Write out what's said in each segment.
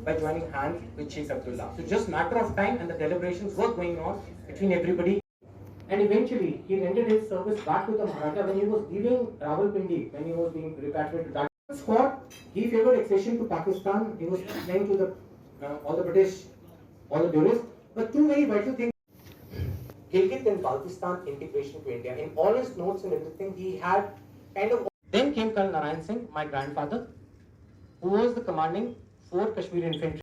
by joining hands with Sheikh Abdullah. So just matter of time and the deliberations were going on between everybody. And eventually he rendered his service back to the Maratha when he was leaving Rawalpindi, when he was being repatriated to that spot. He favored accession to Pakistan. He was playing to the all the British, all the tourists. But two very vital things. Gilgit and Baltistan integration to India. In all his notes and everything, he had kind of. Then came Colonel Narayan Singh, my grandfather, who was the commanding 4th Kashmiri Infantry.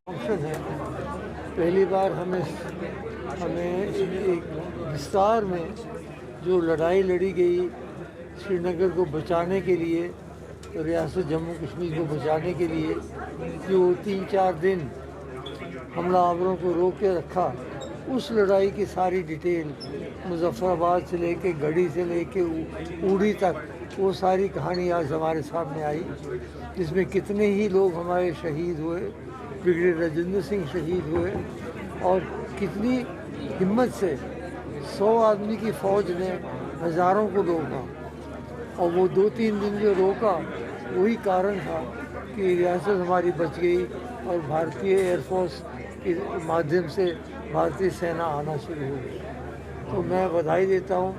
पहली बार हमें एक विस्तार में जो लड़ाई लड़ी गई श्रीनगर को बचाने के लिए, रियासत जम्मू कश्मीर को बचाने के लिए, जो 3-4 दिन हमला आवरों को रोक के रखा, उस लड़ाई की सारी डिटेल मुजफ्फराबाद से लेके गढ़ी से लेके उड़ी तक, वो सारी कहानी आज हमारे सामने आई, जिसमें कितने ही लोग हमारे शहीद हुए, ब्रिगेडियर राजेंद्र सिंह शहीद हुए, और कितनी हिम्मत से 100 आदमी की फ़ौज ने हज़ारों को रोका, और वो 2-3 दिन जो रोका वही कारण था कि रियासत हमारी बच गई और भारतीय एयरफोर्स के माध्यम से भारतीय सेना आना शुरू हो गई। तो मैं बधाई देता हूँ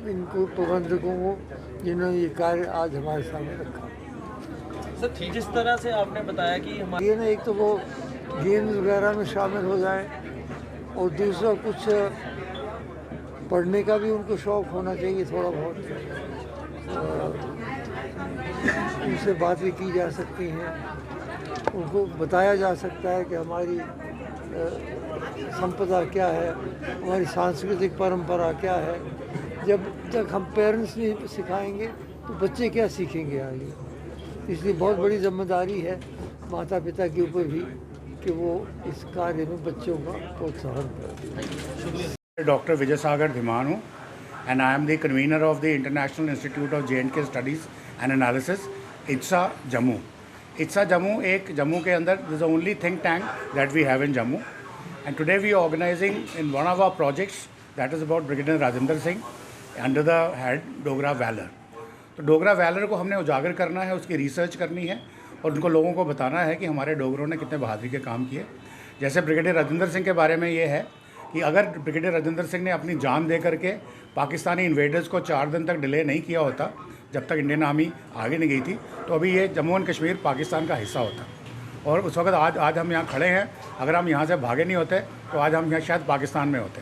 इनको प्रबंधकों को जिन्होंने ये कार्य आज हमारे सामने रखा। सर, जिस तरह से आपने बताया कि ये ना, एक तो वो गेम्स वगैरह में शामिल हो जाए, और दूसरा कुछ पढ़ने का भी उनको शौक़ होना चाहिए थोड़ा बहुत, उनसे बातें की जा सकती हैं, उनको बताया जा सकता है कि हमारी संपदा क्या है, हमारी सांस्कृतिक परंपरा क्या है। जब तक हम पेरेंट्स नहीं सिखाएंगे तो बच्चे क्या सीखेंगे आगे। इसलिए बहुत बड़ी जिम्मेदारी है माता पिता के ऊपर भी कि वो इस कार्य में बच्चों का प्रोत्साहन करें। डॉक्टर विजय सागर धीमान हूँ, and I am the convener of the international institute of J&K studies and analysis, ITSA Jammu. ITSA Jammu एक जम्मू के अंदर is the only think tank that we have in Jammu, and today we organizing in one of our projects that is about brigadier Rajendra Singh under the head Dogra valour. तो Dogra valour को हमने उजागर करना है, उसकी रिसर्च करनी है, और उनको लोगों को बताना है कि हमारे डोगरों ने कितने बहादुरी के काम किए। जैसे ब्रिगेडियर राजेंद्र सिंह के बारे में ये है कि अगर ब्रिगेडियर राजेंद्र सिंह ने अपनी जान दे करके पाकिस्तानी इन्वेडर्स को 4 दिन तक डिले नहीं किया होता, जब तक इंडियन आर्मी आगे नहीं गई थी, तो अभी ये जम्मू एंड कश्मीर पाकिस्तान का हिस्सा होता। और उस वक्त आज हम यहाँ खड़े हैं, अगर हम यहाँ से भागे नहीं होते तो आज हम यहाँ शायद पाकिस्तान में होते।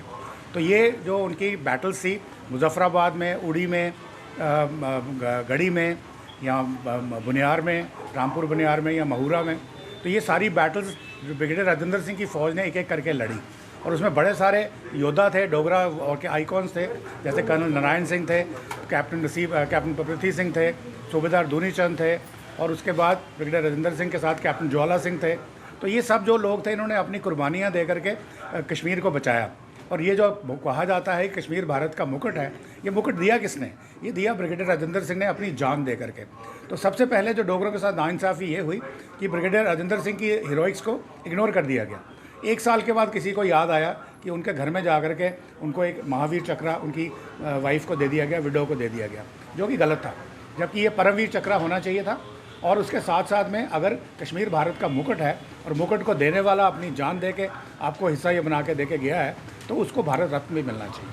तो ये जो उनकी बैटल्स थी मुजफ्फराबाद में, उड़ी में, गढ़ी में, या बुनियार में, रामपुर बुनियार में, या महूरा में, तो ये सारी बैटल्स ब्रिगेडियर राजेंद्र सिंह की फ़ौज ने एक एक करके लड़ी, और उसमें बड़े सारे योद्धा थे, डोगरा और के आइकॉन्स थे, जैसे कर्नल नारायण सिंह थे, कैप्टन पृथ्वी सिंह थे, सूबेदार दूनी चंद थे, और उसके बाद ब्रिगेडियर राजेंद्र सिंह के साथ कैप्टन ज्वाला सिंह थे। तो ये सब जो लोग थे, इन्होंने अपनी कुर्बानियाँ दे करके कश्मीर को बचाया। और ये जो कहा जाता है कश्मीर भारत का मुकुट है, ये मुकुट दिया किसने? ये दिया ब्रिगेडियर राजेंद्र सिंह ने अपनी जान दे करके। तो सबसे पहले जो डोगरों के साथ नाइंसाफ़ी ये हुई कि ब्रिगेडियर राजेंद्र सिंह की हीरोइक्स को इग्नोर कर दिया गया। 1 साल के बाद किसी को याद आया कि उनके घर में जा कर के उनको एक महावीर चक्रा उनकी वाइफ को दे दिया गया, विडो को दे दिया गया, जो कि गलत था, जबकि ये परमवीर चक्रा होना चाहिए था। और उसके साथ साथ में अगर कश्मीर भारत का मुकुट है और मुकुट को देने वाला अपनी जान दे के आपको हिस्सा ये बना के दे के गया है, तो उसको भारत रत्न भी मिलना चाहिए।